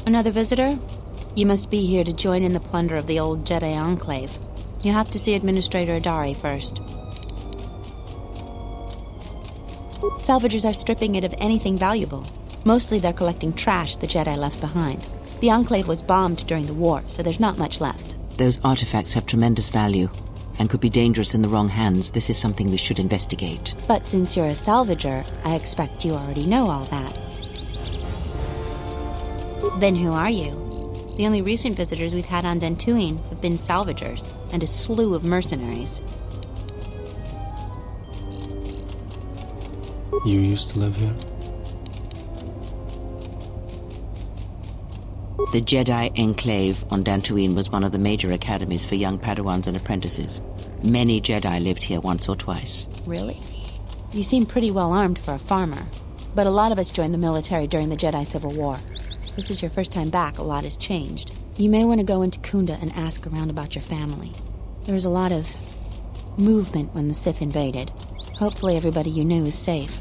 Another visitor? You must be here to join in the plunder of the old Jedi Enclave. You have to see Administrator Adare first. Salvagers are stripping it of anything valuable. Mostly they're collecting trash the Jedi left behind. The Enclave was bombed during the war, so there's not much left. Those artifacts have tremendous value, and could be dangerous in the wrong hands. This is something we should investigate. But since you're a salvager, I expect you already know all that. Then who are you? The only recent visitors we've had on Dantooine have been salvagers, and a slew of mercenaries. You used to live here? The Jedi Enclave on Dantooine was one of the major academies for young Padawans and apprentices. Many Jedi lived here once or twice. Really? You seem pretty well armed for a farmer. But a lot of us joined the military during the Jedi Civil War. This is your first time back, a lot has changed. You may want to go into Kunda and ask around about your family. There was a lot of movement when the Sith invaded. Hopefully everybody you knew is safe.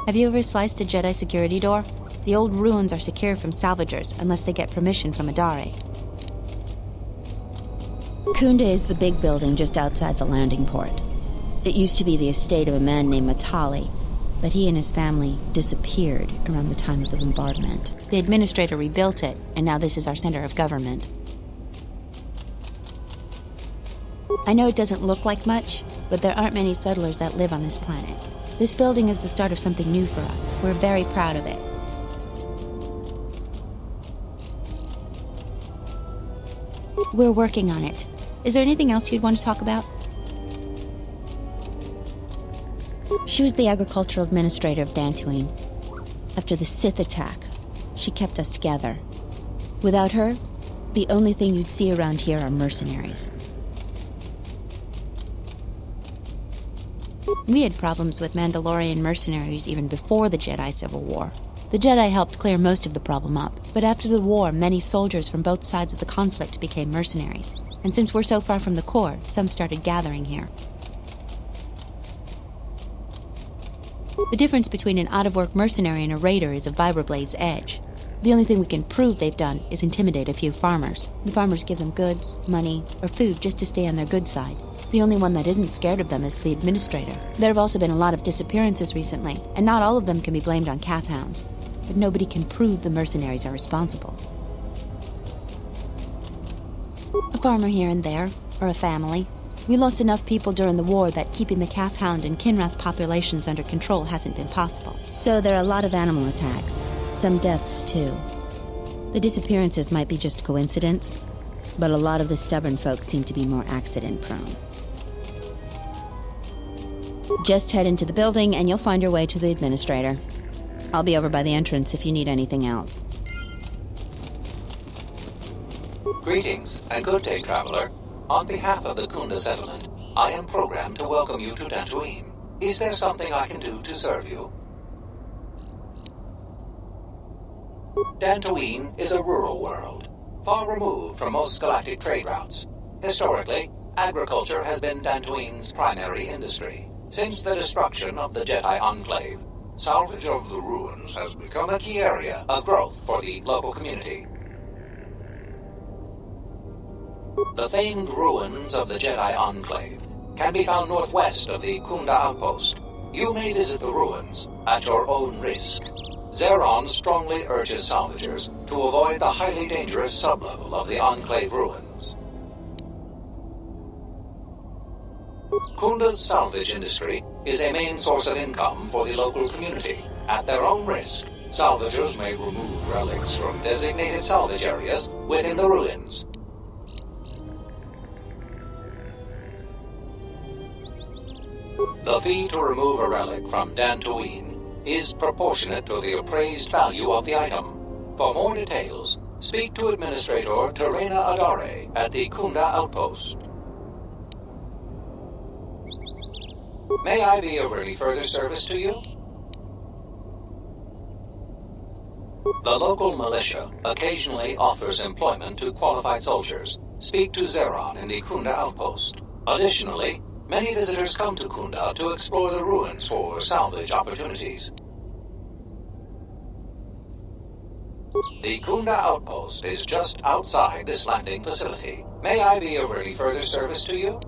Have you ever sliced a Jedi security door? The old ruins are secure from salvagers unless they get permission from Adare. Khoonda is the big building just outside the landing port. It used to be the estate of a man named Matali, but he and his family disappeared around the time of the bombardment. The administrator rebuilt it, and now this is our center of government. I know it doesn't look like much, but there aren't many settlers that live on this planet. This building is the start of something new for us. We're very proud of it. We're working on it. Is there anything else you'd want to talk about? She was the agricultural administrator of Dantooine. After the Sith attack, she kept us together. Without her, the only thing you'd see around here are mercenaries. We had problems with Mandalorian mercenaries even before the Jedi Civil War. The Jedi helped clear most of the problem up, but after the war, many soldiers from both sides of the conflict became mercenaries. And since we're so far from the core, some started gathering here. The difference between an out-of-work mercenary and a raider is a vibroblade's edge. The only thing we can prove they've done is intimidate a few farmers. The farmers give them goods, money, or food just to stay on their good side. The only one that isn't scared of them is the administrator. There have also been a lot of disappearances recently, and not all of them can be blamed on Cath hounds. But nobody can prove the mercenaries are responsible. A farmer here and there, or a family. We lost enough people during the war that keeping the Cath hound and Kinrath populations under control hasn't been possible. So there are a lot of animal attacks. Some deaths, too. The disappearances might be just coincidence, but a lot of the stubborn folks seem to be more accident-prone. Just head into the building and you'll find your way to the administrator. I'll be over by the entrance if you need anything else. Greetings, and good day, traveler. On behalf of the Kunda settlement, I am programmed to welcome you to Dantooine. Is there something I can do to serve you? Dantooine is a rural world, far removed from most galactic trade routes. Historically, agriculture has been Dantooine's primary industry. Since the destruction of the Jedi Enclave, salvage of the ruins has become a key area of growth for the local community. The famed ruins of the Jedi Enclave can be found northwest of the Kunda outpost. You may visit the ruins at your own risk. Zeron strongly urges salvagers to avoid the highly dangerous sublevel of the Enclave ruins. Kunda's salvage industry is a main source of income for the local community. At their own risk, salvagers may remove relics from designated salvage areas within the ruins. The fee to remove a relic from Dantooine is proportionate to the appraised value of the item. For more details, speak to Administrator Terena Adare at the Kunda outpost. May I be of any further service to you? The local militia occasionally offers employment to qualified soldiers. Speak to Zeron in the Kunda outpost. The Kunda outpost is just outside this landing facility. May I be of any further service to you?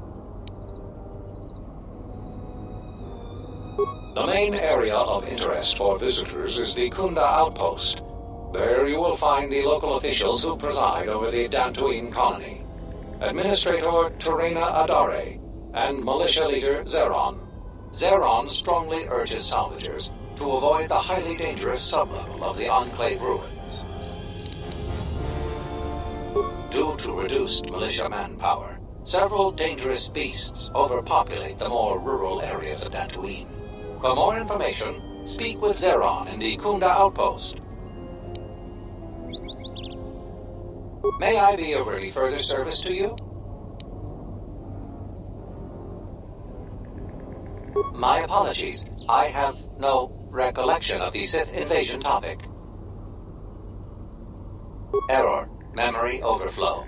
The main area of interest for visitors is the Kunda outpost. There you will find the local officials who preside over the Dantooine colony, Administrator Terena Adare, and militia leader Zeron. Zeron strongly urges salvagers to avoid the highly dangerous sublevel of the Enclave ruins. Due to reduced militia manpower, several dangerous beasts overpopulate the more rural areas of Dantooine. For more information, speak with Zeron in the Kunda outpost. May I be of any further service to you? My apologies. I have no recollection of the Sith invasion topic. Error. Memory overflow.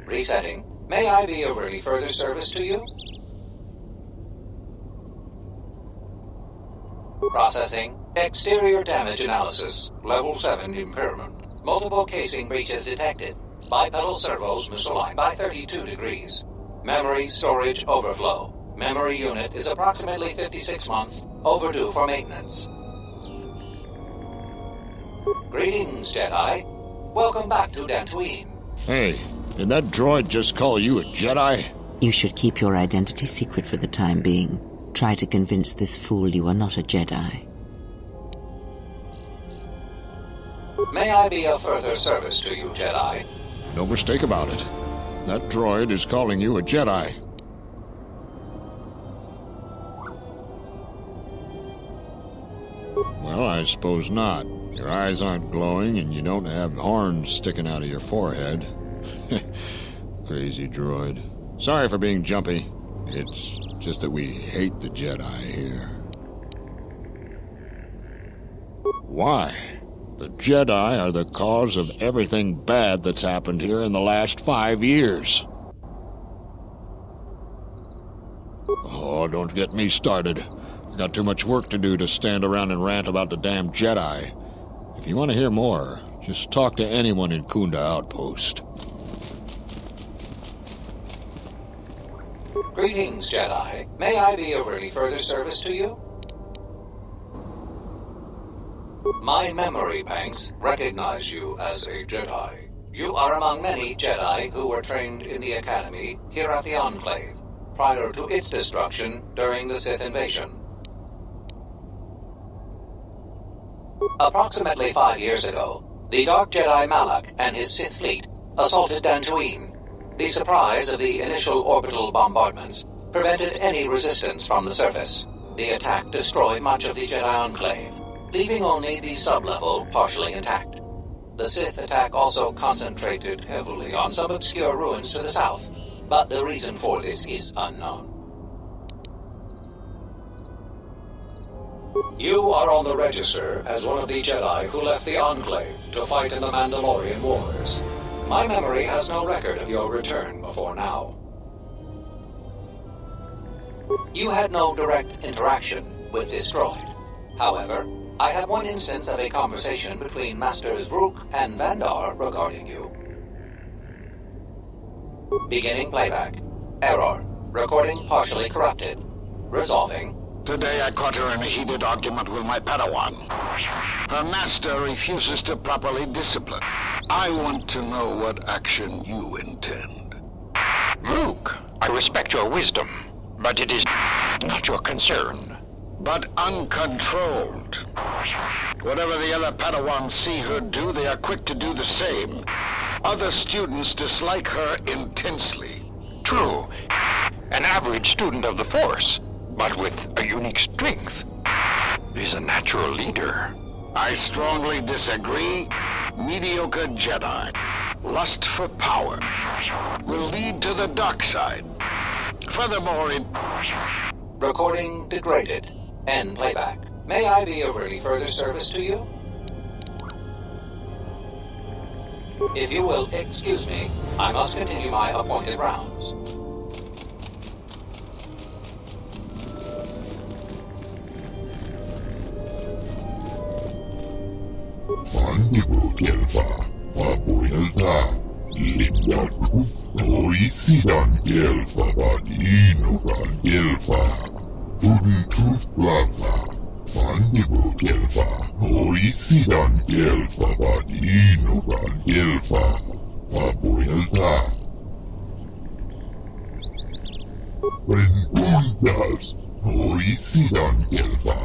Resetting. May I be of any further service to you? Processing. Exterior damage analysis. Level 7 impairment. Multiple casing breaches detected. Bipedal servos misaligned by 32 degrees. Memory storage overflow. Memory unit is approximately 56 months overdue for maintenance. Greetings, Jedi. Welcome back to Dantooine. Hey, did that droid just call you a Jedi? You should keep your identity secret for the time being. Try to convince this fool you are not a Jedi. May I be of further service to you, Jedi? No mistake about it. That droid is calling you a Jedi. Well, I suppose not. Your eyes aren't glowing and you don't have horns sticking out of your forehead. Crazy droid. Sorry for being jumpy. It's just that we hate the Jedi here. Why? The Jedi are the cause of everything bad that's happened here in the last 5 years. Oh, don't get me started. I got too much work to do to stand around and rant about the damn Jedi. If you want to hear more, just talk to anyone in Kunda Outpost. Greetings, Jedi. May I be of any further service to you? My memory banks recognize you as a Jedi. You are among many Jedi who were trained in the Academy here at the Enclave, prior to its destruction during the Sith invasion. Approximately 5 years ago, the Dark Jedi Malak and his Sith fleet assaulted Dantooine. The surprise of the initial orbital bombardments prevented any resistance from the surface. The attack destroyed much of the Jedi Enclave, leaving only the sublevel partially intact. The Sith attack also concentrated heavily on some obscure ruins to the south, but the reason for this is unknown. You are on the register as one of the Jedi who left the Enclave to fight in the Mandalorian Wars. My memory has no record of your return before now. You had no direct interaction with this droid. However, I have one instance of a conversation between Masters Vrook and Vandar regarding you. Beginning playback. Error. Recording partially corrupted. Resolving. Today I caught her in a heated argument with my Padawan. Her master refuses to properly discipline. I want to know what action you intend. Luke, I respect your wisdom, but it is not your concern. But uncontrolled. Whatever the other Padawans see her do, they are quick to do the same. Other students dislike her intensely. True, an average student of the Force, but with a unique strength, is a natural leader. I strongly disagree. Mediocre Jedi, lust for power, will lead to the dark side. Furthermore, Recording degraded. End playback. May I be of any further service to you? If you will excuse me, I must continue my appointed rounds. Mandibukelfa, Papuelta, Lindatus, Oisidan Gelfa, Vadinukan Gelfa, Tudentuf Blava, Mandibukelfa, Oisidan Gelfa, Vadinukan Gelfa, Papuelta. Rengundas, Oisidan Gelfa,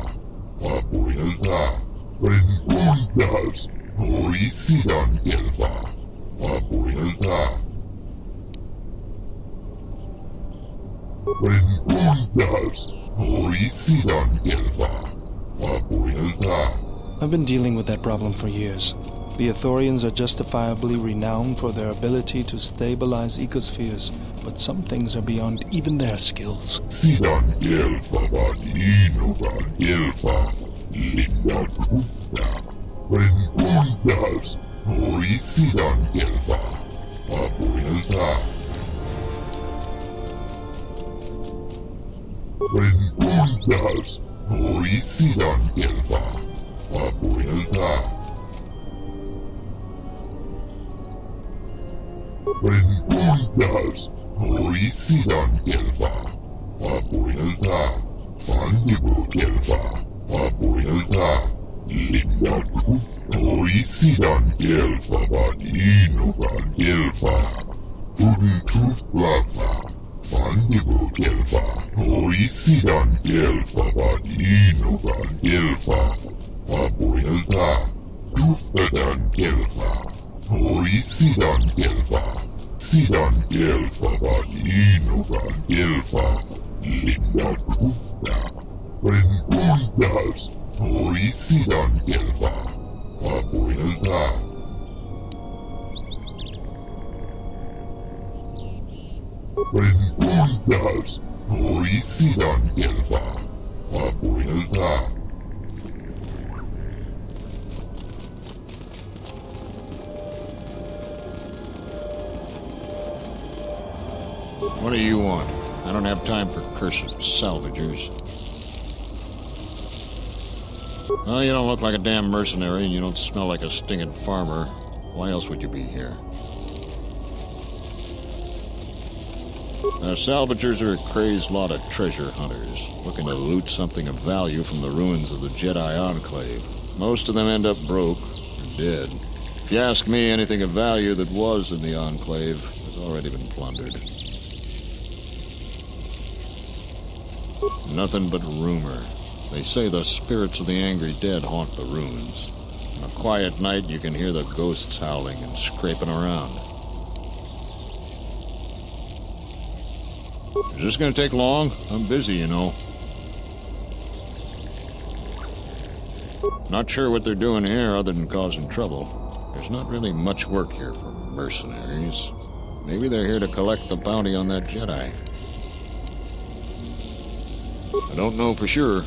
Papuelta. Rengundas, Oisidan Gelfa, Papuelta. Rengundas, Oisidan Gelfa, Papuelta. I've been dealing with that problem for years. The Ithorians are justifiably renowned for their ability to stabilize ecospheres, but some things are beyond even their skills. Sidan Gelfa, Vadinukan Gelfa, Lindatufta, Rengundas, Oisidan Gelfa, Papuelta. Rengundas, Oisidan Gelfa, Papuelta. Rengundas, Oisidan Gelfa, Papuelta. Mandibukelfa, Papuelta. Lindatuf, Oisidan Gelfa, Vadinukan Gelfa, Tudentuf Blava, Mandibukelfa, Oisidan Gelfa, Vadinukan Gelfa, Papuelta. Tuftadan Gelfa, Oisidan Gelfa, Sidan Gelfa, Vadinukan Gelfa, Lindatufta. Rengundas, Oisidan Gelfa, Papuelta. Rengundas, Oisidan Gelfa, Papuelta. What do you want? I don't have time for cursed salvagers. Oh, you don't look like a damn mercenary, and you don't smell like a stinging farmer. Why else would you be here? Salvagers are a crazed lot of treasure hunters, looking to loot something of value from the ruins of the Jedi Enclave. Most of them end up broke, or dead. If you ask me, anything of value that was in the Enclave has already been plundered. Nothing but rumor. They say the spirits of the angry dead haunt the ruins. On a quiet night, you can hear the ghosts howling and scraping around. Is this gonna take long? I'm busy, you know. Not sure what they're doing here other than causing trouble. There's not really much work here for mercenaries. Maybe they're here to collect the bounty on that Jedi. I don't know for sure.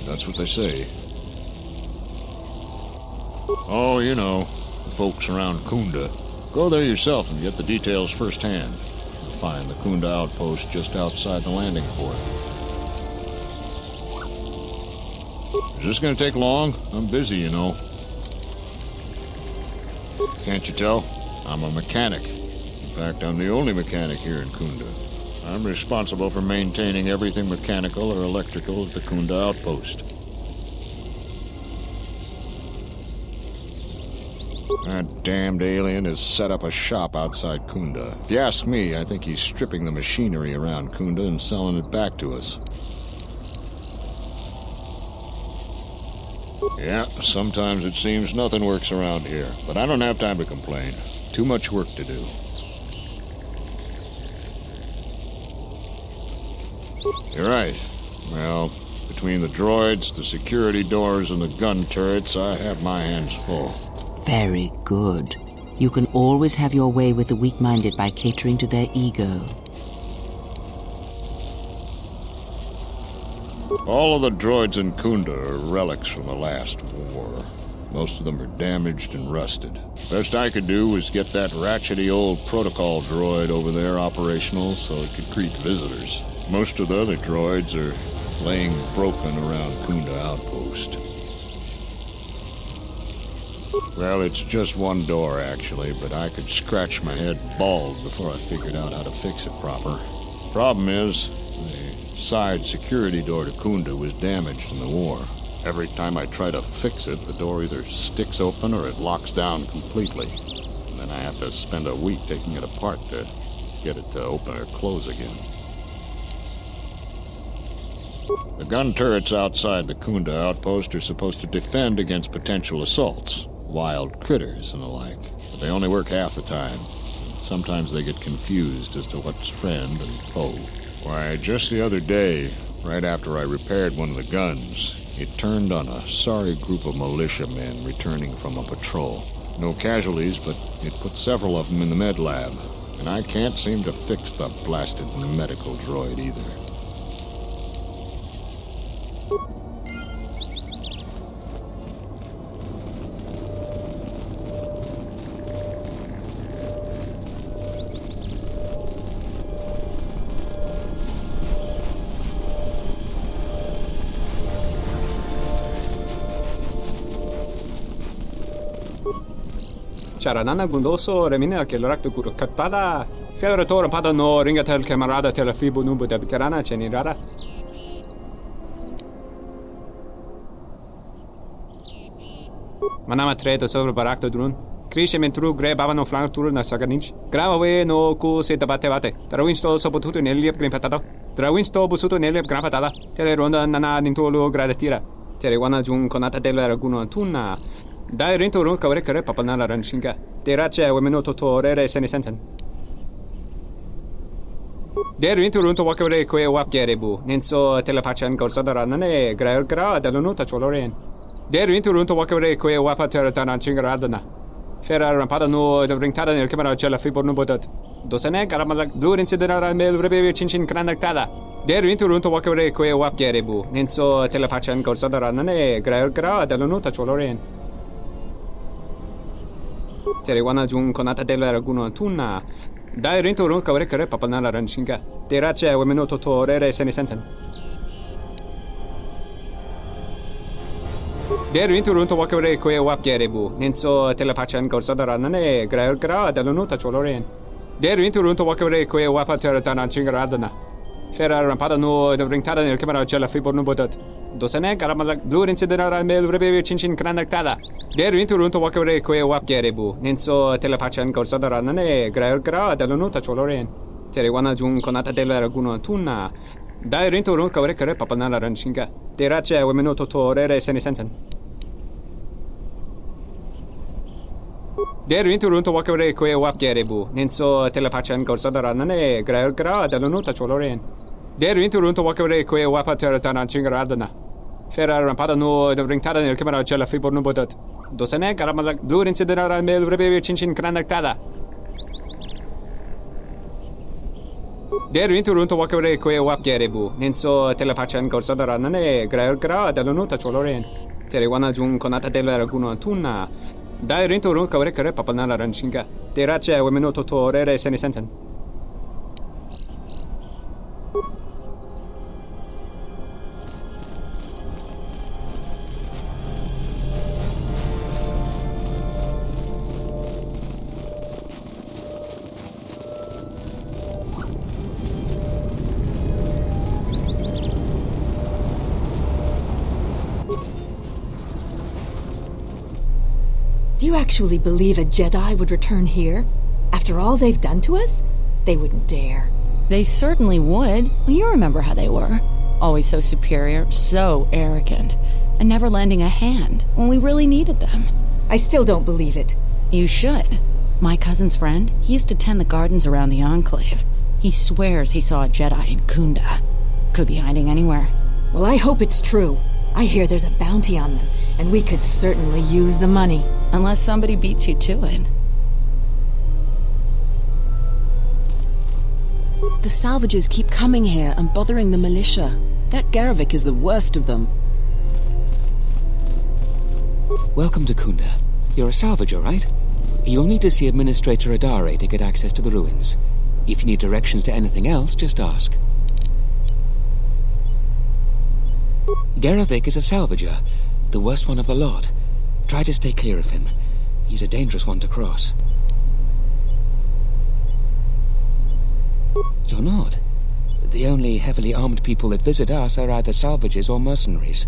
That's what they say. Oh, you know, the folks around Kunda. Go there yourself and get the details firsthand. You'll find the Kunda outpost just outside the landing port. Is this gonna take long? I'm busy, you know. Can't you tell? I'm a mechanic. In fact, I'm the only mechanic here in Kunda. I'm responsible for maintaining everything mechanical or electrical at the Kunda outpost. That damned alien has set up a shop outside Kunda. If you ask me, I think he's stripping the machinery around Kunda and selling it back to us. Yeah, sometimes it seems nothing works around here, but I don't have time to complain. Too much work to do. You're right. Well, between the droids, the security doors, and the gun turrets, I have my hands full. Very good. You can always have your way with the weak-minded by catering to their ego. All of the droids in Kunda are relics from the last war. Most of them are damaged and rusted. Best I could do was get that ratchety old protocol droid over there operational so it could greet visitors. Most of the other droids are laying broken around Kunda outpost. Well, it's just one door, actually, but I could scratch my head bald before I figured out how to fix it proper. Problem is, the side security door to Kunda was damaged in the war. Every time I try to fix it, the door either sticks open or it locks down completely. And then I have to spend a week taking it apart to get it to open or close again. The gun turrets outside the Kunda outpost are supposed to defend against potential assaults, wild critters and the like, but they only work half the time. Sometimes they get confused as to what's friend and foe. Why, just the other day, right after I repaired one of the guns, it turned on a sorry group of militiamen returning from a patrol. No casualties, but it put several of them in the med lab, and I can't seem to fix the blasted medical droid either. Charanana gundoso remina che l'orakto guru katpada. Fiadoratore padano ringatel camarada tela fibu nubu da bicarana cenirara. Manama treto sobre barakto drun. Krishe mentru gre babano flank turu na saganich. Gravawe no ku se tabate bate. Trawinsto sopotuto neliep grimpatado. Trawinsto busuto neliep grimpatala. Tele ronda nana nintolo gradatira. Tele wana jun konata della raguno tunna. Dai rinto run kawre kare papanala ranshinga. Terace wemeno totorere senisensen. Der rinto run to wakawre kwe wap gerebu. Nenso telepachan gorsada nane gra dalunota choloren. Der rinto run to wakawre kwe wapa teratana chingaradana. Fera rampada no de ringtada nel camera cella fibor no bodat. Dosene karamalak blur incidera mel rebe chinchin kranaktada. Der rinto run to wakawre kwe wap gerebu. Nenso telepachan gorsada nane gra dalunota choloren. Terewana jun konata della raguno tunna. Dai rinto run kawre kare papanala ranshinga. Terace wemeno totorere senisensen. Der rinto run to wakawre kwe wap gerebu. Nenso telepachan gorsada nane gra dalunota choloren. Der rinto run to wakawre kwe wapa teratana chingaradana. Fera rampada no de ringtada nel camera cella fibor no bodat. Dosene karamalak blur incidera mel rebe chinchin kranaktada. Der rinto run to wakawre kwe wap gerebu. Nenso telepachan gorsada nane gra dalunota choloren. Terewana jun konata della raguno tunna. Dai rinto run kawre kare papanala ranshinga. Terace wemeno totorere senisensen. Der rinto run to wakawre kwe wap gerebu. Nenso telepachan gorsada nane gra dalunota choloren. Der rinto run to wakawre kwe wapa teratana chingaradana. Fera rampada no de ringtada nel camera cella fibor no bodat. Dosene karamalak blur incidera mel rebe chinchin kranaktada. Der rinto run to wakawre kwe wap gerebu. Nenso telepachan gorsada nane gra dalunota choloren. Terewana jun konata della raguno tunna. Dai rinto run kawre kare papanala ranshinga. Terace wemeno totorere senisensen. Do you actually believe a Jedi would return here? After all they've done to us? They wouldn't dare. They certainly would. Well, you remember how they were. Always so superior, so arrogant, and never lending a hand when we really needed them. I still don't believe it. You should. My cousin's friend, he used to tend the gardens around the Enclave. He swears he saw a Jedi in Kunda. Could be hiding anywhere. Well, I hope it's true. I hear there's a bounty on them, and we could certainly use the money. Unless somebody beats you to it. The salvagers keep coming here and bothering the militia. That Garavik is the worst of them. Welcome to Kunda. You're a salvager, right? You'll need to see Administrator Adare to get access to the ruins. If you need directions to anything else, just ask. Garavik is a salvager, the worst one of the lot. Try to stay clear of him. He's a dangerous one to cross. You're not. The only heavily armed people that visit us are either salvages or mercenaries.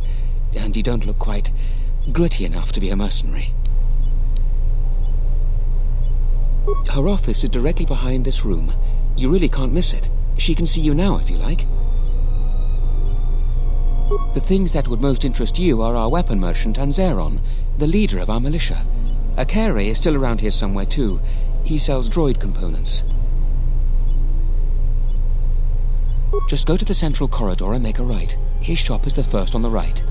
And you don't look quite gritty enough to be a mercenary. Her office is directly behind this room. You really can't miss it. She can see you now if you like. The things that would most interest you are our weapon merchant and Zeron, the leader of our militia. Adare is still around here somewhere too. He sells droid components. Just go to the central corridor and make a right. His shop is the first on the right.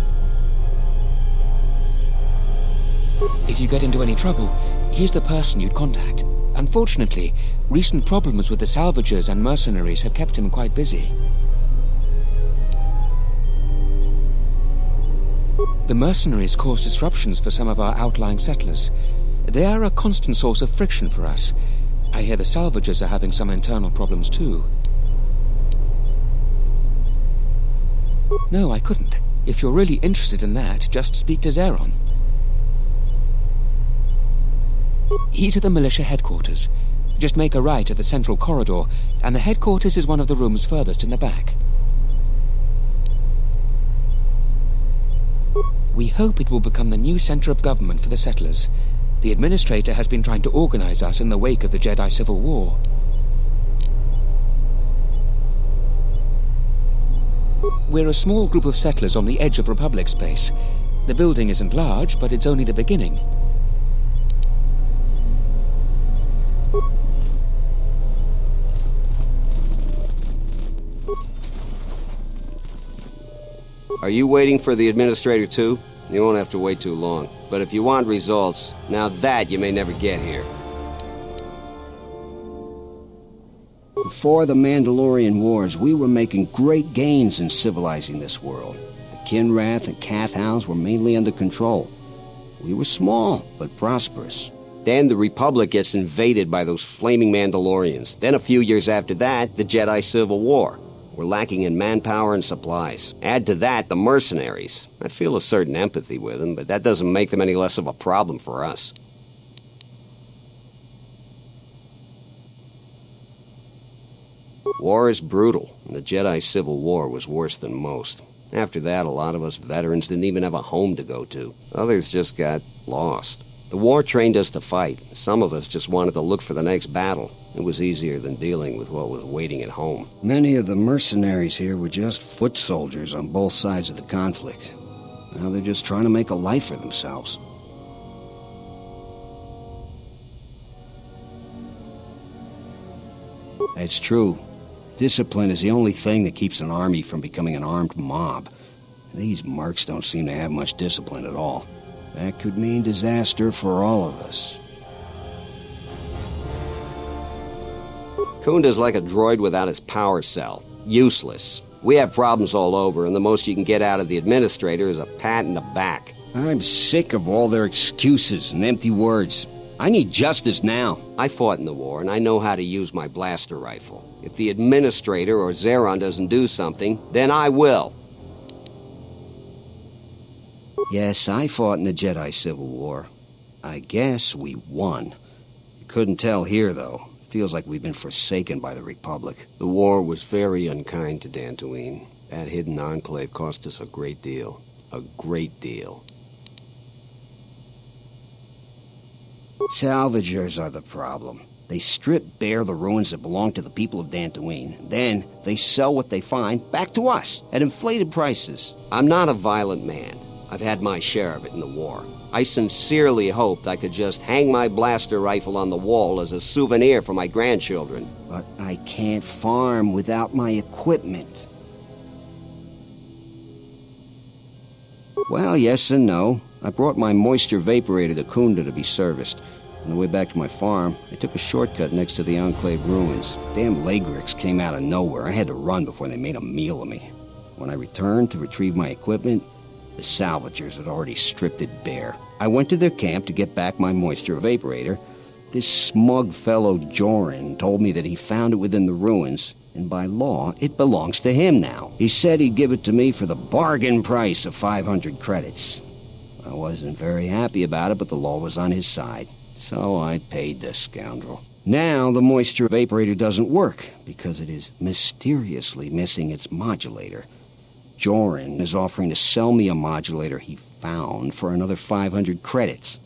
If you get into any trouble, he's the person you'd contact. Unfortunately, recent problems with the salvagers and mercenaries have kept him quite busy. The mercenaries cause disruptions for some of our outlying settlers. They are a constant source of friction for us. I hear the salvagers are having some internal problems too. No, I couldn't. If you're really interested in that, just speak to Zeron. He's at the militia headquarters. Just make a right at the central corridor, and the headquarters is one of the rooms furthest in the back. We hope it will become the new center of government for the settlers. The administrator has been trying to organize us in the wake of the Jedi Civil War. We're a small group of settlers on the edge of Republic space. The building isn't large, but it's only the beginning. Are you waiting for the administrator too? You won't have to wait too long. But if you want results, now that you may never get here. Before the Mandalorian Wars, we were making great gains in civilizing this world. The Kinrath and Kath Hounds were mainly under control. We were small, but prosperous. Then the Republic gets invaded by those flaming Mandalorians. Then a few years after that, the Jedi Civil War. We're lacking in manpower and supplies. Add to that the mercenaries. I feel a certain empathy with them, but that doesn't make them any less of a problem for us. War is brutal, and the Jedi Civil War was worse than most. After that, a lot of us veterans didn't even have a home to go to. Others just got lost. The war trained us to fight. Some of us just wanted to look for the next battle. It was easier than dealing with what was waiting at home. Many of the mercenaries here were just foot soldiers on both sides of the conflict. Now they're just trying to make a life for themselves. It's true. Discipline is the only thing that keeps an army from becoming an armed mob. These mercs don't seem to have much discipline at all. That could mean disaster for all of us. Khoonda's like a droid without his power cell. Useless. We have problems all over, and the most you can get out of the administrator is a pat in the back. I'm sick of all their excuses and empty words. I need justice now. I fought in the war, and I know how to use my blaster rifle. If the administrator or Zeron doesn't do something, then I will. Yes, I fought in the Jedi Civil War. I guess we won. Couldn't tell here, though. Feels like we've been forsaken by the Republic. The war was very unkind to Dantooine. That hidden enclave cost us a great deal. A great deal. Salvagers are the problem. They strip bare the ruins that belong to the people of Dantooine. Then they sell what they find back to us at inflated prices. I'm not a violent man. I've had my share of it in the war. I sincerely hoped I could just hang my blaster rifle on the wall as a souvenir for my grandchildren. But I can't farm without my equipment. Well, yes and no. I brought my moisture vaporator to Kunda to be serviced. On the way back to my farm, I took a shortcut next to the Enclave ruins. Damn Lagrix came out of nowhere. I had to run before they made a meal of me. When I returned to retrieve my equipment, the salvagers had already stripped it bare. I went to their camp to get back my moisture vaporator. This smug fellow Joran told me that he found it within the ruins, and by law, it belongs to him now. He said he'd give it to me for the bargain price of 500 credits. I wasn't very happy about it, but the law was on his side. So I paid the scoundrel. Now the moisture evaporator doesn't work because it is mysteriously missing its modulator. Joran is offering to sell me a modulator he found for another 500 credits.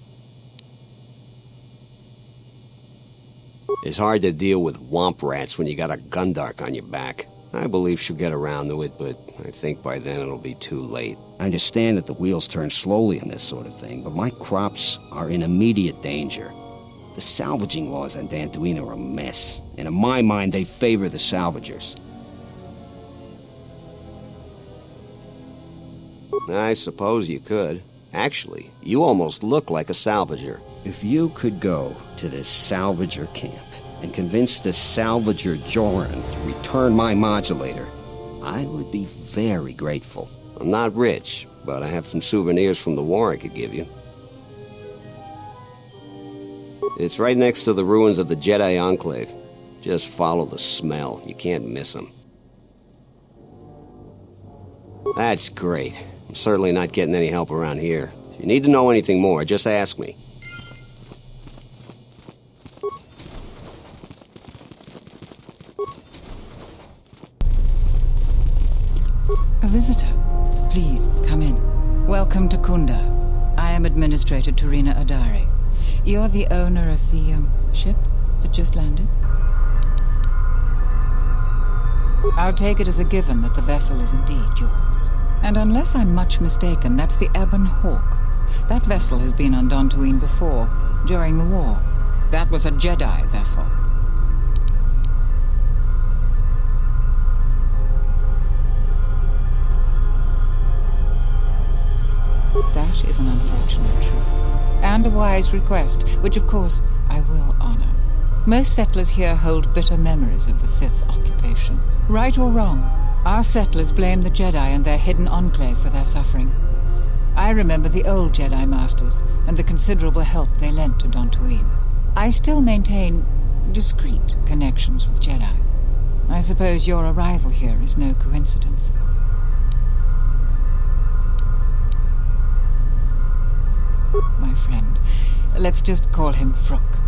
It's hard to deal with womp rats when you got a gundark on your back. I believe she'll get around to it, but I think by then it'll be too late. I understand that the wheels turn slowly on this sort of thing, but my crops are in immediate danger. The salvaging laws on Dantooine are a mess, and in my mind they favor the salvagers. I suppose you could. Actually, you almost look like a salvager. If you could go to this salvager camp and convince the salvager Joran to return my modulator, I would be very grateful. I'm not rich, but I have some souvenirs from the war I could give you. It's right next to the ruins of the Jedi Enclave. Just follow the smell. You can't miss them. That's great. I'm certainly not getting any help around here. If you need to know anything more, just ask me. A visitor. Please, come in. Welcome to Kunda. I am Administrator Turina Adare. You're the owner of the, ship that just landed? I'll take it as a given that the vessel is indeed yours. And unless I'm much mistaken, that's the Ebon Hawk. That vessel has been on Dantooine before, during the war. That was a Jedi vessel. That is an unfortunate truth, and a wise request, which of course I will honor. Most settlers here hold bitter memories of the Sith occupation. Right or wrong, our settlers blame the Jedi and their hidden enclave for their suffering. I remember the old Jedi Masters and the considerable help they lent to Dantooine. I still maintain discreet connections with Jedi. I suppose your arrival here is no coincidence. My friend, let's just call him Vrook.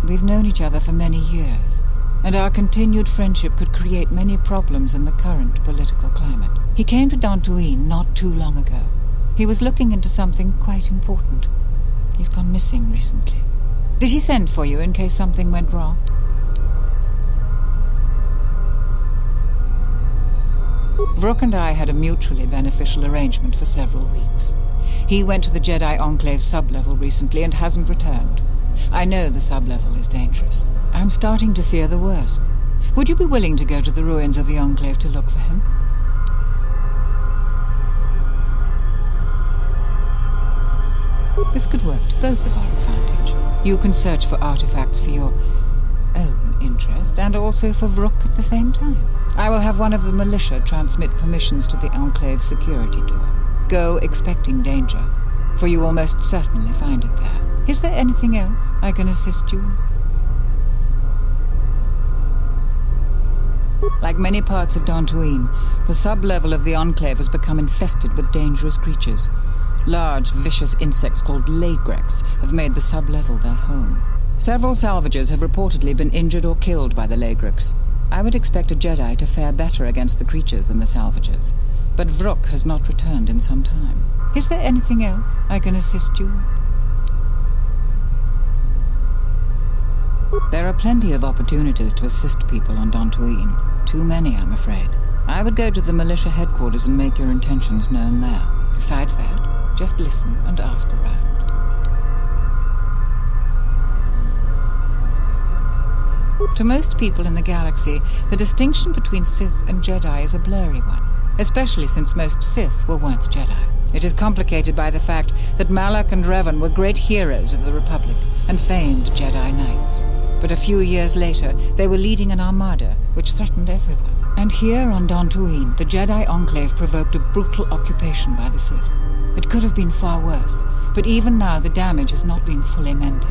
We've known each other for many years, and our continued friendship could create many problems in the current political climate. He came to Dantooine not too long ago. He was looking into something quite important. He's gone missing recently. Did he send for you in case something went wrong? Vrook and I had a mutually beneficial arrangement for several weeks. He went to the Jedi Enclave sublevel recently and hasn't returned. I know the sublevel is dangerous. I'm starting to fear the worst. Would you be willing to go to the ruins of the Enclave to look for him? This could work to both of our advantage. You can search for artifacts for your own interest, and also for Vrook at the same time. I will have one of the militia transmit permissions to the Enclave's security door. Go expecting danger, for you will most certainly find it there. Is there anything else I can assist you with? Like many parts of Dantooine, the sublevel of the Enclave has become infested with dangerous creatures. Large, vicious insects called Lagrex have made the sublevel their home. Several salvagers have reportedly been injured or killed by the Lagrex. I would expect a Jedi to fare better against the creatures than the salvagers, but Vrook has not returned in some time. Is there anything else I can assist you with? There are plenty of opportunities to assist people on Dantooine. Too many, I'm afraid. I would go to the militia headquarters and make your intentions known there. Besides that, just listen and ask around. To most people in the galaxy, the distinction between Sith and Jedi is a blurry one, especially since most Sith were once Jedi. It is complicated by the fact that Malak and Revan were great heroes of the Republic and famed Jedi Knights. But a few years later, they were leading an armada which threatened everyone. And here on Dantooine, the Jedi Enclave provoked a brutal occupation by the Sith. It could have been far worse, but even now the damage has not been fully mended.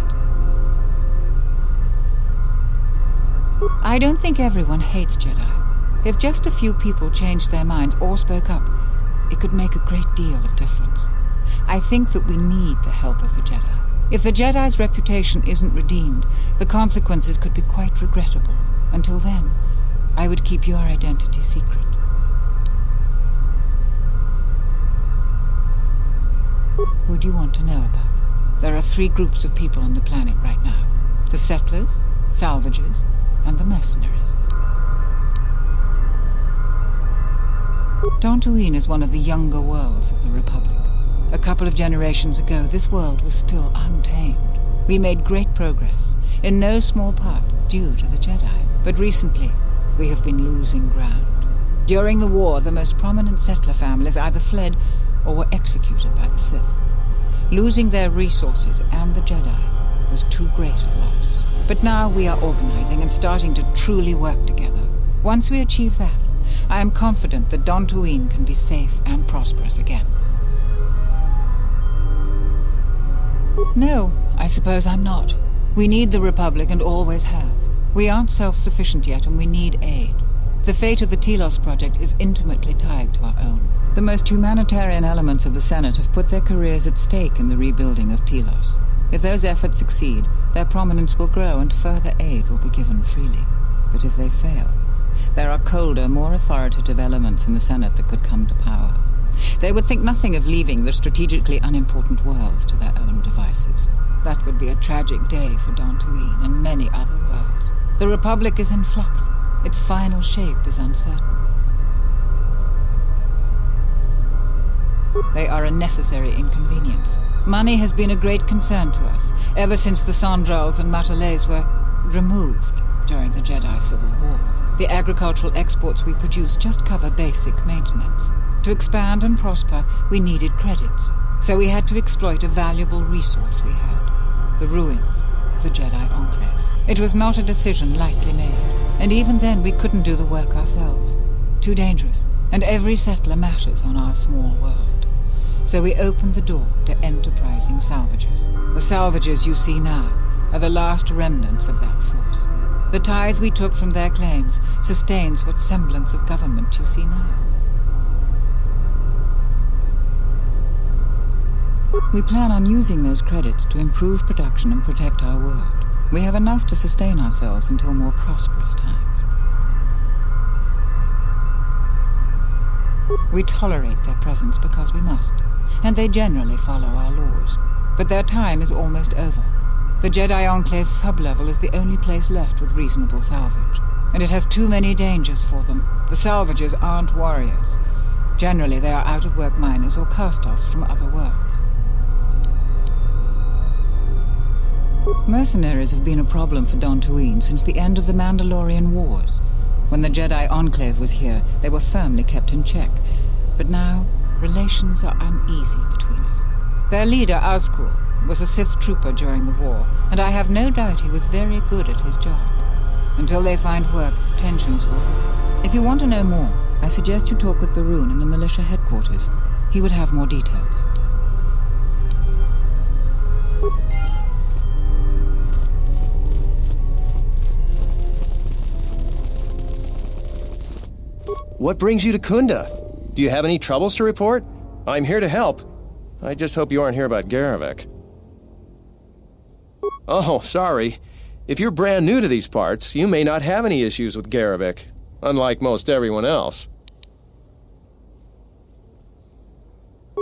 I don't think everyone hates Jedi. If just a few people changed their minds or spoke up, it could make a great deal of difference. I think that we need the help of the Jedi. If the Jedi's reputation isn't redeemed, the consequences could be quite regrettable. Until then, I would keep your identity secret. Who do you want to know about? There are 3 groups of people on the planet right now. The settlers, salvagers, and the mercenaries. Dantooine is one of the younger worlds of the Republic. A couple of generations ago, this world was still untamed. We made great progress, in no small part due to the Jedi. But recently, we have been losing ground. During the war, the most prominent settler families either fled or were executed by the Sith. Losing their resources and the Jedi was too great a loss. But now we are organizing and starting to truly work together. Once we achieve that, I am confident that Dantooine can be safe and prosperous again. No, I suppose I'm not. We need the Republic and always have. We aren't self-sufficient yet and we need aid. The fate of the Telos project is intimately tied to our own. The most humanitarian elements of the Senate have put their careers at stake in the rebuilding of Telos. If those efforts succeed, their prominence will grow and further aid will be given freely. But if they fail, there are colder, more authoritative elements in the Senate that could come to power. They would think nothing of leaving the strategically unimportant worlds to their own devices. That would be a tragic day for Dantooine and many other worlds. The Republic is in flux. Its final shape is uncertain. They are a necessary inconvenience. Money has been a great concern to us, ever since the Sandrals and Matalays were removed during the Jedi Civil War. The agricultural exports we produce just cover basic maintenance. To expand and prosper, we needed credits, so we had to exploit a valuable resource we had, the ruins of the Jedi Enclave. It was not a decision lightly made, and even then we couldn't do the work ourselves. Too dangerous, and every settler matters on our small world. So we opened the door to enterprising salvagers. The salvagers you see now are the last remnants of that force. The tithe we took from their claims sustains what semblance of government you see now. We plan on using those credits to improve production and protect our world. We have enough to sustain ourselves until more prosperous times. We tolerate their presence because we must, and they generally follow our laws. But their time is almost over. The Jedi Enclave's sublevel is the only place left with reasonable salvage, and it has too many dangers for them. The salvagers aren't warriors. Generally, they are out-of-work miners or cast-offs from other worlds. Mercenaries have been a problem for Dantooine since the end of the Mandalorian Wars. When the Jedi Enclave was here, they were firmly kept in check. But now, relations are uneasy between us. Their leader, Azkul, was a Sith trooper during the war, and I have no doubt he was very good at his job. Until they find work, tensions will grow. If you want to know more, I suggest you talk with Barun in the militia headquarters. He would have more details. What brings you to Kunda? Do you have any troubles to report? I'm here to help. I just hope you aren't here about Garivik. Oh, sorry. If you're brand new to these parts, you may not have any issues with Garivik, unlike most everyone else.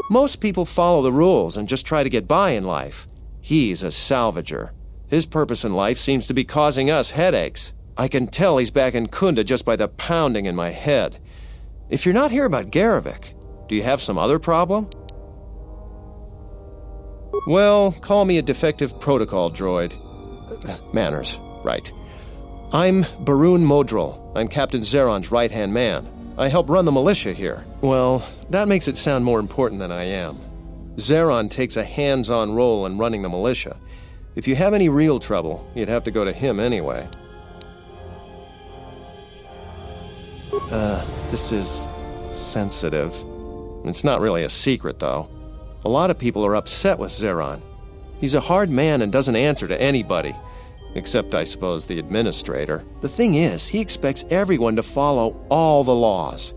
Most people follow the rules and just try to get by in life. He's a salvager. His purpose in life seems to be causing us headaches. I can tell he's back in Kunda just by the pounding in my head. If you're not here about Garivik, do you have some other problem? Well, call me a defective protocol droid. Manners, right. I'm Barun Modril. I'm Captain Zeron's right-hand man. I help run the militia here. Well, that makes it sound more important than I am. Zeron takes a hands-on role in running the militia. If you have any real trouble, you'd have to go to him anyway. This is sensitive. It's not really a secret, though. A lot of people are upset with Zeron. He's a hard man and doesn't answer to anybody. Except, I suppose, the administrator. The thing is, he expects everyone to follow all the laws.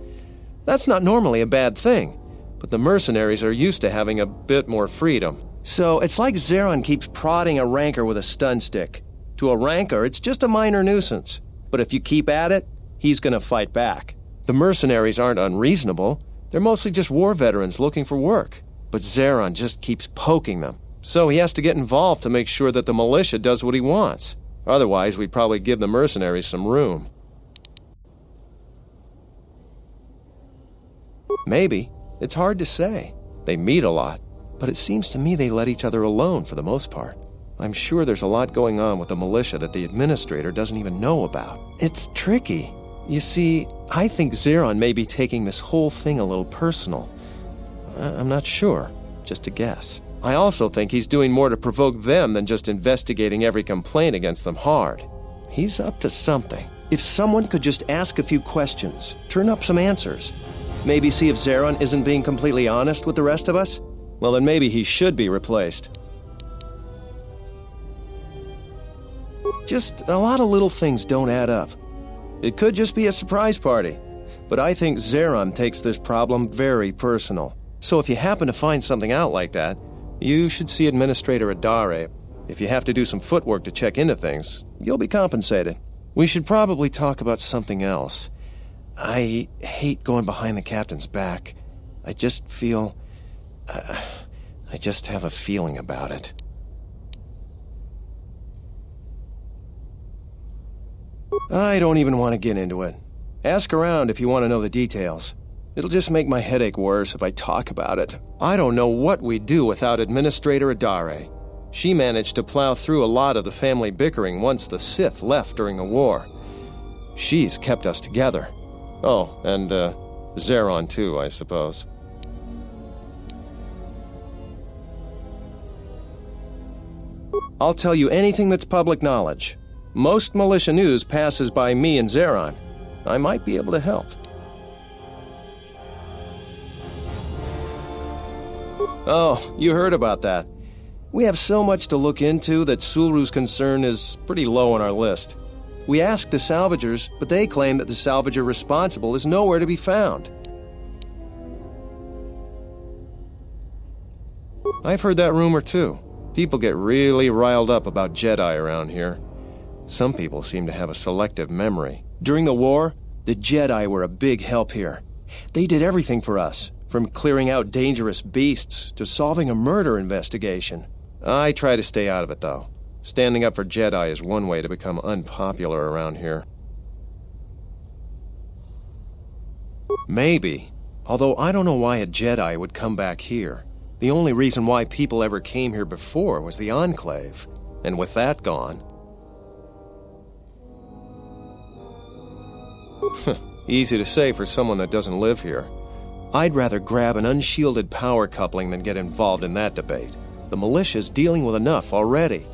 That's not normally a bad thing. but the mercenaries are used to having a bit more freedom. So it's like Zeron keeps prodding a rancor with a stun stick. To a rancor, it's just a minor nuisance. But if you keep at it, he's gonna fight back. The mercenaries aren't unreasonable. They're mostly just war veterans looking for work. But Zeron just keeps poking them. So he has to get involved to make sure that the militia does what he wants. Otherwise, we'd probably give the mercenaries some room. Maybe. It's hard to say. They meet a lot. But it seems to me they let each other alone for the most part. I'm sure there's a lot going on with the militia that the administrator doesn't even know about. It's tricky. You see, I think Zeron may be taking this whole thing a little personal. I'm not sure. Just a guess. I also think he's doing more to provoke them than just investigating every complaint against them hard. He's up to something. If someone could just ask a few questions, turn up some answers, maybe see if Zeron isn't being completely honest with the rest of us, well, then maybe he should be replaced. Just a lot of little things don't add up. It could just be a surprise party, but I think Zeron takes this problem very personal. So if you happen to find something out like that, you should see Administrator Adare. If you have to do some footwork to check into things, you'll be compensated. We should probably talk about something else. I hate going behind the captain's back. I just feel... I just have a feeling about it. I don't even want to get into it. Ask around if you want to know the details. It'll just make my headache worse if I talk about it. I don't know what we'd do without Administrator Adare. She managed to plow through a lot of the family bickering once the Sith left during the war. She's kept us together. Oh, and Zeron too, I suppose. I'll tell you anything that's public knowledge. Most militia news passes by me and Zeron. I might be able to help. Oh, you heard about that. We have so much to look into that Sulru's concern is pretty low on our list. We asked the salvagers, but they claim that the salvager responsible is nowhere to be found. I've heard that rumor too. People get really riled up about Jedi around here. Some people seem to have a selective memory. During the war, the Jedi were a big help here. They did everything for us, from clearing out dangerous beasts to solving a murder investigation. I try to stay out of it, though. Standing up for Jedi is one way to become unpopular around here. Maybe, although I don't know why a Jedi would come back here. The only reason why people ever came here before was the Enclave, and with that gone... Easy to say for someone that doesn't live here. I'd rather grab an unshielded power coupling than get involved in that debate. The militia's dealing with enough already.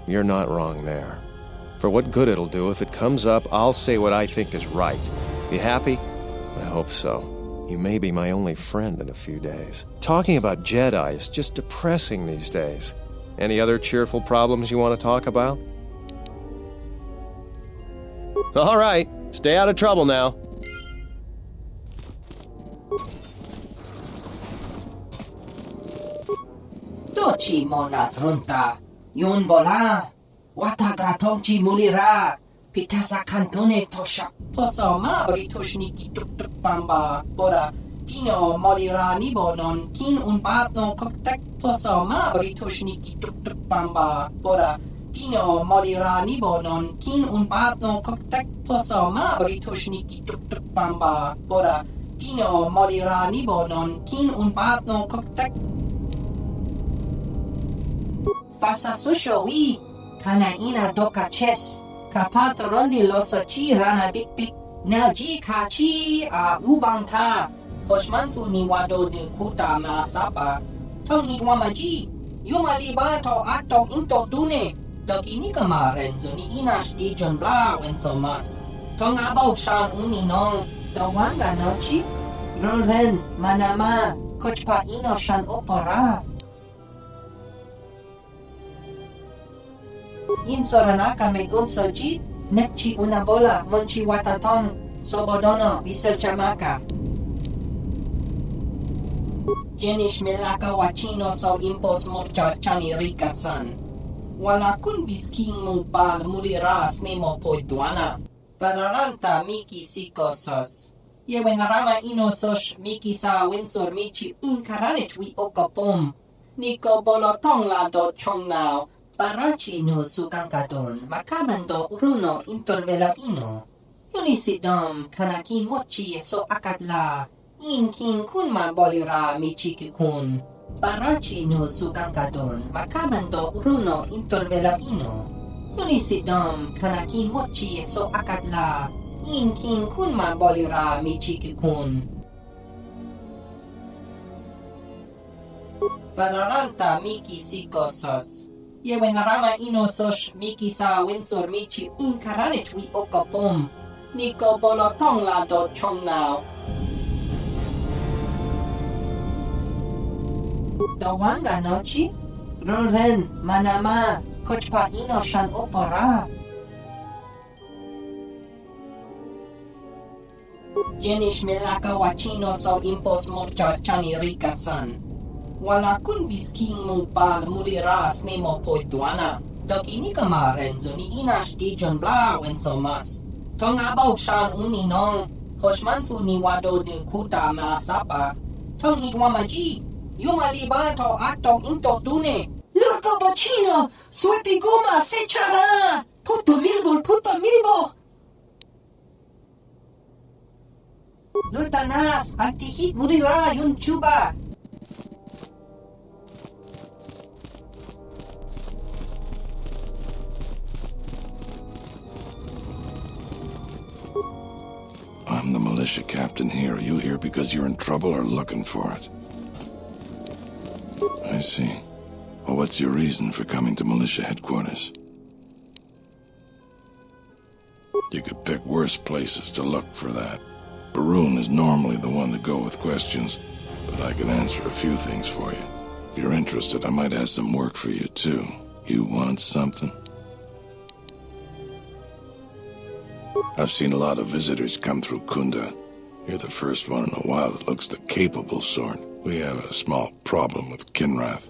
You're not wrong there. For what good it'll do, if it comes up, I'll say what I think is right. You happy? I hope so. You may be my only friend in a few days. Talking about Jedi is just depressing these days. Any other cheerful problems you want to talk about? All right, stay out of trouble now. Tochi monas runta, yun bola, wata gratonchi mulira, pitasa cantone toshak, posoma britushniki tuk pamba, bora, kino molira nibonon, kin un patno koktek, posoma britushniki tuk pamba, bora, kino molira nibonon, kin un patno koktek, posoma britushniki tuk pamba, bora, kino molira nibonon, kin un patno koktek. Fasa sushowi, kana ina doka ches, kapatorondi losochi rana bik bik, naji kachi a ubanta, hoshmanfu ni wado ni kuta masapa, tongi wamaji, yumaliba to ato into dune, doki nikama renzo ni inash di John Bla wenso mas, tong abau shan uninong, dawanga nochi, roren manama, kochpa ino shan opora. In Soranaka Megunsoji, Nekci una bola, monchi wataton, sobodono, bisel chamaka. Jenish milaka wachino so impos morcha chani rikasan. Wala kun bisking mong pal muliras nemo poiduana. Pararanta miki sikosos. Yewen rama inosos miki sa winsor michi inkaranich wi okapom. Niko bolotong la do chong now. Parachi no sukankadon, makabando uruno intervela ino. Unisidom kanakin mochi so akadla. Inkin kunma bolira michiki kun. Parachi no sukankadon, makabando uruno intervela ino. Unisidom kanakin mochi so akadla. Inkin kunma bolira michiki kun. Pararanta miki sikosos. Yewen rama inosos miki sa winsor michi inkaranich wi okapom. Niko bolotong la do chong now. Dawanga nochi? Roren, manama, kochpa ino shan opora. Jenish milaka wachino so impos morcha chani rikasan. Wala kun bisking mong pal muliras nemo poiduana. Dok ini kemarin zuni inash dijon bla wenso mas. Tong abaw shan uninong. Hoshman fu ni wado de kuta maasapa. Tong hitwa maji. Yumaliban to ato into dune. Lurko bochino. Swepi goma se charana. Puto milbo. Lutanas antihit murira yun chuba. I'm the militia captain here. Are you here because you're in trouble or looking for it? I see. Well, what's your reason for coming to militia headquarters? You could pick worse places to look for that. Baroon is normally the one to go with questions, but I can answer a few things for you. If you're interested, I might have some work for you, too. You want something? I've seen a lot of visitors come through Kunda. You're the first one in a while that looks the capable sort. We have a small problem with Kinrath.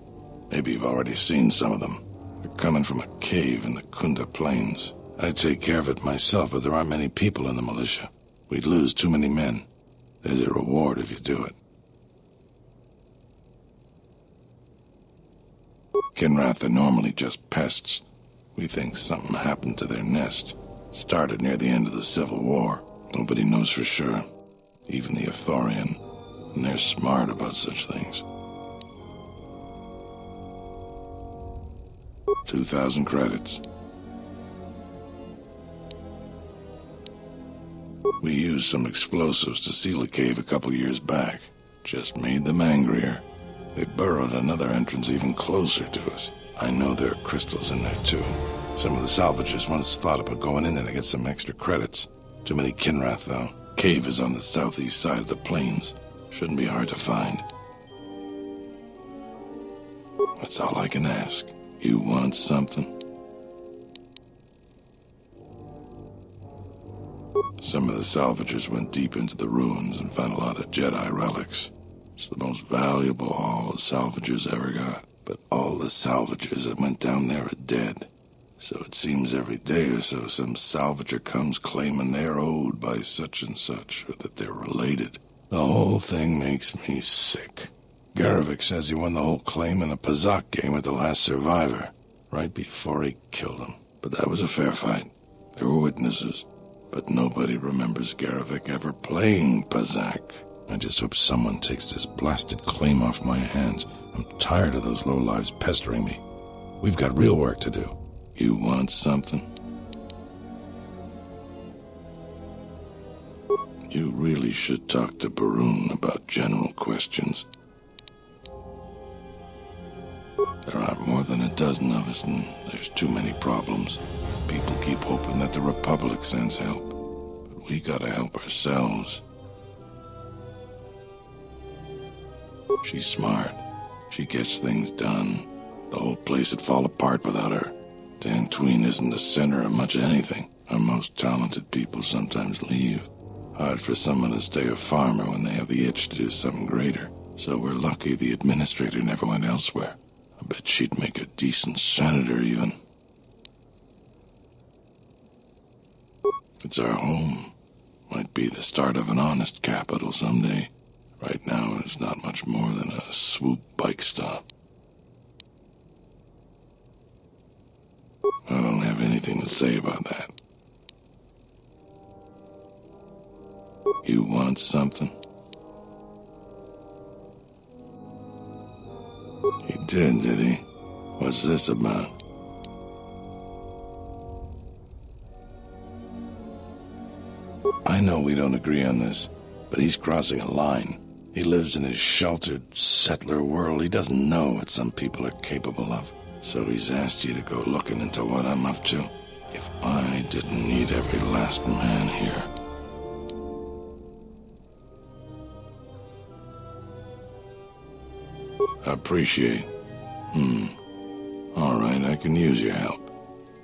Maybe you've already seen some of them. They're coming from a cave in the Kunda plains. I'd take care of it myself, but there aren't many people in the militia. We'd lose too many men. There's a reward if you do it. Kinrath are normally just pests. We think something happened to their nest. Started near the end of the Civil War. Nobody knows for sure. Even the Ithorian. And they're smart about such things. 2,000 credits. We used some explosives to seal a cave a couple years back. Just made them angrier. They burrowed another entrance even closer to us. I know there are crystals in there too. Some of the salvagers once thought about going in there to get some extra credits. Too many Kinrath, though. Cave is on the southeast side of the plains. Shouldn't be hard to find. That's all I can ask. You want something? Some of the salvagers went deep into the ruins and found a lot of Jedi relics. It's the most valuable haul the salvagers ever got. But all the salvagers that went down there are dead. So it seems every day or so some salvager comes claiming they're owed by such and such, or that they're related. The whole thing makes me sick. Garvik says he won the whole claim in a Pazak game with the last survivor, right before he killed him. But that was a fair fight. There were witnesses. But nobody remembers Garvik ever playing Pazak. I just hope someone takes this blasted claim off my hands. I'm tired of those lowlives pestering me. We've got real work to do. You want something? You really should talk to Baroon about general questions. There aren't more than a dozen of us, and there's too many problems. People keep hoping that the Republic sends help, but we gotta help ourselves. She's smart. She gets things done. The whole place would fall apart without her. Dantooine isn't the center of much anything. Our most talented people sometimes leave. Hard for someone to stay a farmer when they have the itch to do something greater. So we're lucky the administrator never went elsewhere. I bet she'd make a decent senator, even. It's our home. Might be the start of an honest capital someday. Right now, it's not much more than a swoop bike stop. I don't have anything to say about that. You want something? He did he? What's this about? I know we don't agree on this, but he's crossing a line. He lives in his sheltered, settler world. He doesn't know what some people are capable of. So he's asked you to go looking into what I'm up to. If I didn't need every last man here. Appreciate. All right, I can use your help.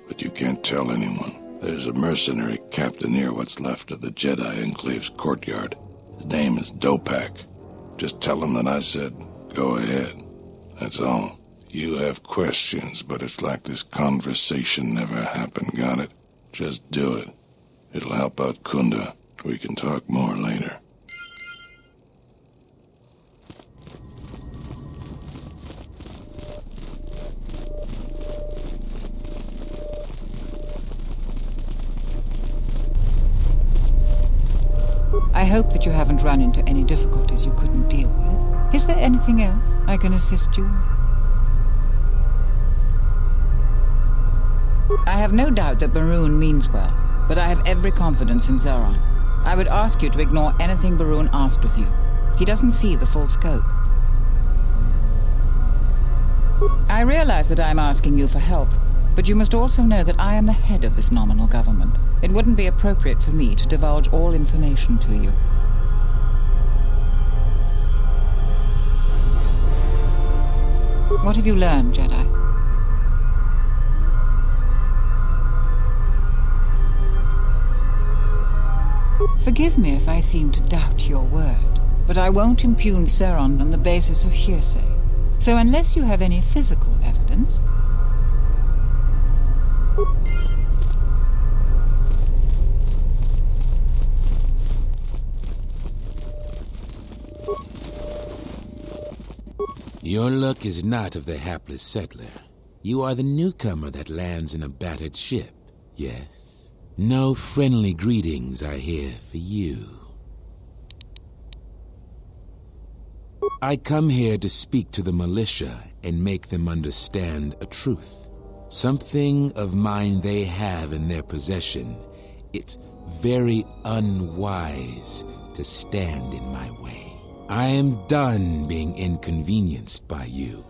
But you can't tell anyone. There's a mercenary camped near what's left of the Jedi Enclave's courtyard. His name is Dopak. Just tell him that I said, go ahead. That's all. You have questions, but it's like this conversation never happened, got it? Just do it. It'll help out Kunda. We can talk more later. I hope that you haven't run into any difficulties you couldn't deal with. Is there anything else I can assist you? I have no doubt that Barun means well, but I have every confidence in Zeron. I would ask you to ignore anything Barun asked of you. He doesn't see the full scope. I realize that I'm asking you for help, but you must also know that I am the head of this nominal government. It wouldn't be appropriate for me to divulge all information to you. What have you learned, Jedi? Forgive me if I seem to doubt your word, but I won't impugn Zeron on the basis of hearsay. So unless you have any physical evidence... Your luck is not of the hapless settler. You are the newcomer that lands in a battered ship, yes. No friendly greetings are here for you. I come here to speak to the militia and make them understand a truth. Something of mine they have in their possession. It's very unwise to stand in my way. I am done being inconvenienced by you.